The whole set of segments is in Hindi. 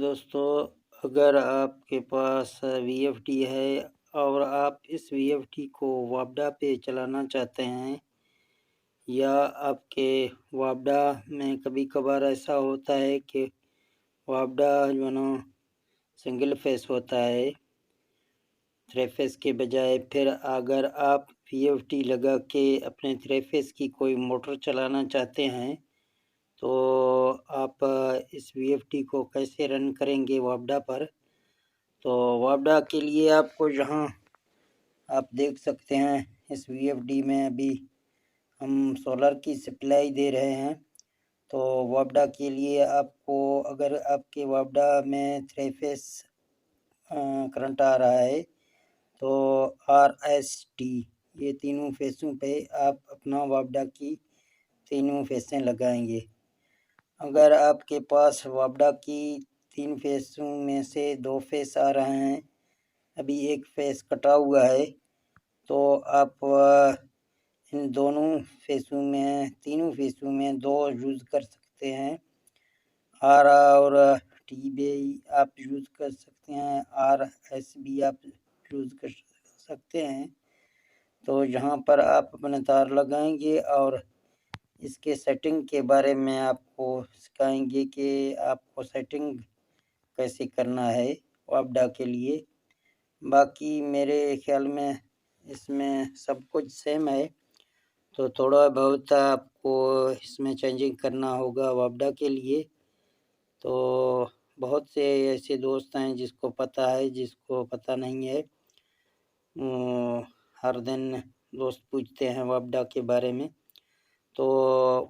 दोस्तों, अगर आपके पास वीएफडी है और आप इस वीएफडी को वापडा पे चलाना चाहते हैं या आपके वापडा में कभी-कभार ऐसा होता है कि वापडा जो है ना सिंगल फेस होता है, 3 फेस के बजाय। फिर अगर आप वीएफडी लगा के अपने 3 फेस की कोई मोटर चलाना चाहते हैं, तो आप इस वीएफडी को कैसे रन करेंगे वापडा पर। तो वापडा के लिए आपको यहाँ आप देख सकते हैं इस वीएफडी में अभी हम सोलर की सप्लाई दे रहे हैं। तो वापडा के लिए आपको, अगर आपके वापडा में 3 फेस करंट आ रहा है, तो RST ये तीनों फेसों पे आप अपना वापडा की तीनों फेसें लगाएंगे। अगर आपके पास वापडा की 3 फेसों में से 2 फेस आ रहे हैं, अभी एक फेस कटा हुआ है, तो आप इन दोनों फेसों में, तीनों फेसों में 2 यूज़ कर सकते हैं। आर और टी भी आप यूज़ कर सकते हैं, RS भी आप यूज़ कर सकते हैं। तो यहाँ पर आप अपने तार लगाएंगे और इसके सेटिंग के बारे में आपको सिखाएंगे कि आपको सेटिंग कैसे करना है वापडा के लिए। बाकी मेरे ख्याल में इसमें सब कुछ सेम है, तो थोड़ा बहुत आपको इसमें चेंजिंग करना होगा वापडा के लिए। तो बहुत से ऐसे दोस्त हैं जिसको पता है, जिसको पता नहीं है। हर दिन दोस्त पूछते हैं वापडा के बारे में। तो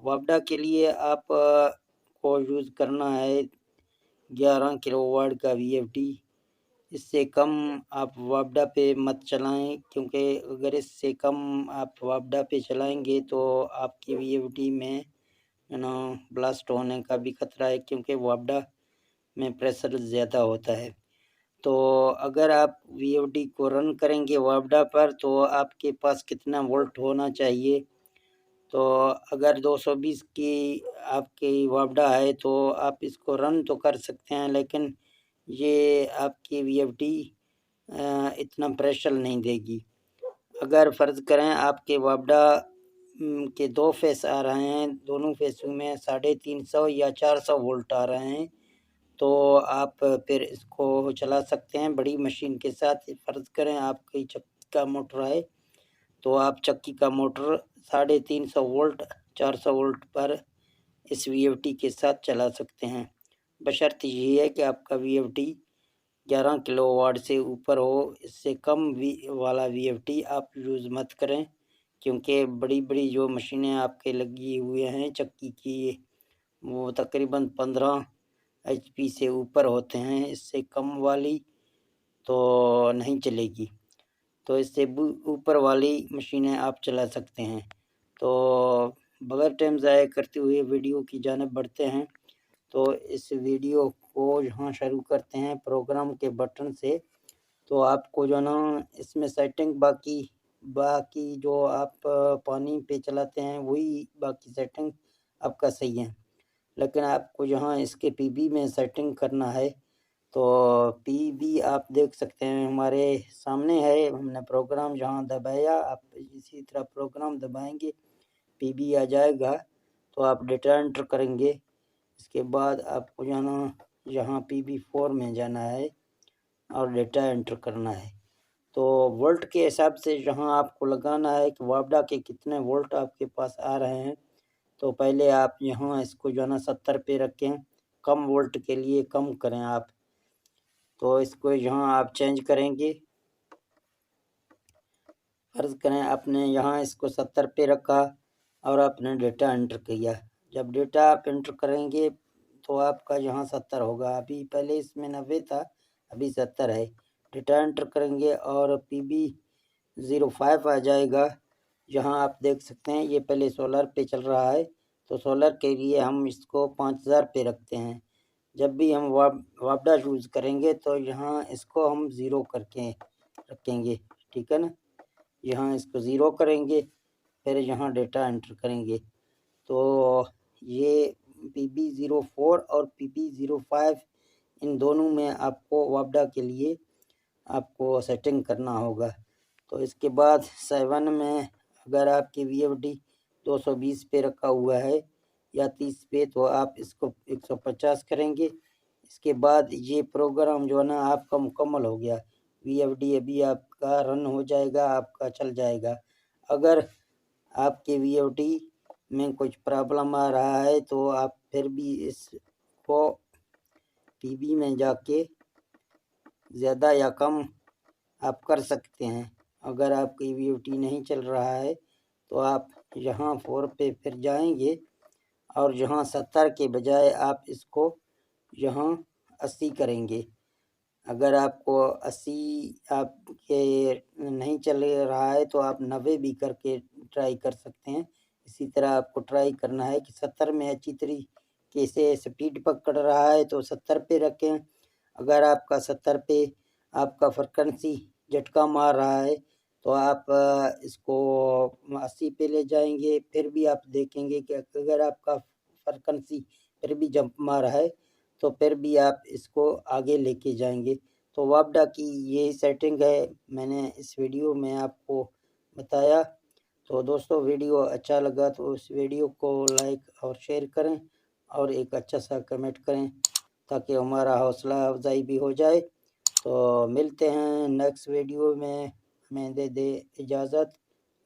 वापडा के लिए आप को यूज़ करना है 11 किलोवाट का वीएफडी। इससे कम आप वापडा पे मत चलाएं, क्योंकि अगर इससे कम आप वापडा पे चलाएंगे तो आपकी वीएफडी में ब्लास्ट होने का भी खतरा है, क्योंकि वापडा में प्रेशर ज़्यादा होता है। तो अगर आप वीएफडी को रन करेंगे वापडा पर, तो आपके पास कितना वोल्ट होना चाहिए। तो अगर 220 की आपकी वापडा है तो आप इसको रन तो कर सकते हैं, लेकिन ये आपकी वीएफडी इतना प्रेशर नहीं देगी। अगर फ़र्ज़ करें आपके वापडा के 2 फेस आ रहे हैं, दोनों फेसों में 350 या 400 वोल्ट आ रहे हैं, तो आप फिर इसको चला सकते हैं बड़ी मशीन के साथ। फ़र्ज़ करें आपकी चक्की का मोटर है, तो आप चक्की का मोटर 350 वोल्ट 400 वोल्ट पर इस वीएफडी के साथ चला सकते हैं। बशर्ते ये है कि आपका वीएफडी 11 किलोवाट से ऊपर हो। इससे कम वाला वीएफडी आप यूज़ मत करें, क्योंकि बड़ी-बड़ी जो मशीनें आपके लगी हुई हैं चक्की की, वो तकरीबन 15 एचपी से ऊपर होते हैं। इससे कम वाली तो नहीं चलेगी, तो इससे ऊपर वाली मशीनें आप चला सकते हैं। तो बगैर टाइम ज़ाया करते हुए वीडियो की जानिब बढ़ते हैं। तो इस वीडियो को यहाँ शुरू करते हैं प्रोग्राम के बटन से। तो आपको जो ना इसमें सेटिंग बाकी जो आप पानी पे चलाते हैं वही बाकी सेटिंग आपका सही है, लेकिन आपको यहाँ इसके पीबी में सेटिंग करना है। तो पीबी आप देख सकते हैं हमारे सामने है, हमने प्रोग्राम जहाँ दबाया, आप इसी तरह प्रोग्राम दबाएंगे, पीबी आ जाएगा। तो आप डेटा एंटर करेंगे। इसके बाद आपको जाना यहाँ PB4 में जाना है और डेटा एंटर करना है। तो वोल्ट के हिसाब से यहाँ आपको लगाना है कि वापडा के कितने वोल्ट आपके पास आ रहे हैं। तो पहले आप यहाँ इसको जो है ना 70 पे रखें, कम वोल्ट के लिए कम करें आप। तो इसको यहाँ आप चेंज करेंगे। फ़र्ज़ करें आपने यहाँ इसको 70 पे रखा और आपने डेटा एंटर किया। जब डेटा आप एंटर करेंगे तो आपका यहाँ 70 होगा। अभी पहले इसमें 90 था, अभी 70 है। डेटा एंटर करेंगे और PB05 आ जाएगा। यहाँ आप देख सकते हैं ये पहले सोलर पे चल रहा है, तो सोलर के लिए हम इसको 5000 पे रखते हैं। जब भी हम वापडा यूज़ करेंगे तो यहाँ इसको हम 0 करके रखेंगे, ठीक है ना। यहाँ इसको 0 करेंगे, फिर यहाँ डेटा एंटर करेंगे। तो ये PB04 और PB05 इन दोनों में आपको वापडा के लिए आपको सेटिंग करना होगा। तो इसके बाद 7 में अगर आपकी VFD 220 पे रखा हुआ है या 30 पे, तो आप इसको 150 करेंगे। इसके बाद ये प्रोग्राम जो है ना आपका मुकम्मल हो गया। VFD अभी आपका रन हो जाएगा, आपका चल जाएगा। अगर आपके VFD में कुछ प्रॉब्लम आ रहा है तो आप फिर भी इसको PB में जाके ज़्यादा या कम आप कर सकते हैं। अगर आपकी VFD नहीं चल रहा है तो आप यहाँ 4 पे फिर जाएंगे और यहाँ 70 के बजाय आप इसको यहाँ 80 करेंगे। अगर आपको 80 आपके नहीं चल रहा है तो आप 90 भी करके ट्राई कर सकते हैं। इसी तरह आपको ट्राई करना है कि 70 में अच्छी तरीके से स्पीड पकड़ रहा है तो 70 पे रखें। अगर आपका 70 पे आपका फ्रीक्वेंसी झटका मार रहा है तो आप इसको 80 पे ले जाएंगे। फिर भी आप देखेंगे कि अगर आपका फ्रीक्वेंसी फिर भी जंप मार रहा है तो फिर भी आप इसको आगे लेके जाएंगे। तो वापडा की यही सेटिंग है, मैंने इस वीडियो में आपको बताया। तो दोस्तों वीडियो अच्छा लगा तो इस वीडियो को लाइक और शेयर करें और एक अच्छा सा कमेंट करें ताकि हमारा हौसला अफजाई भी हो जाए। तो मिलते हैं नेक्स्ट वीडियो में, हमें दे इजाज़त।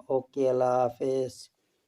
ओके, अल्लाह हाफिज़।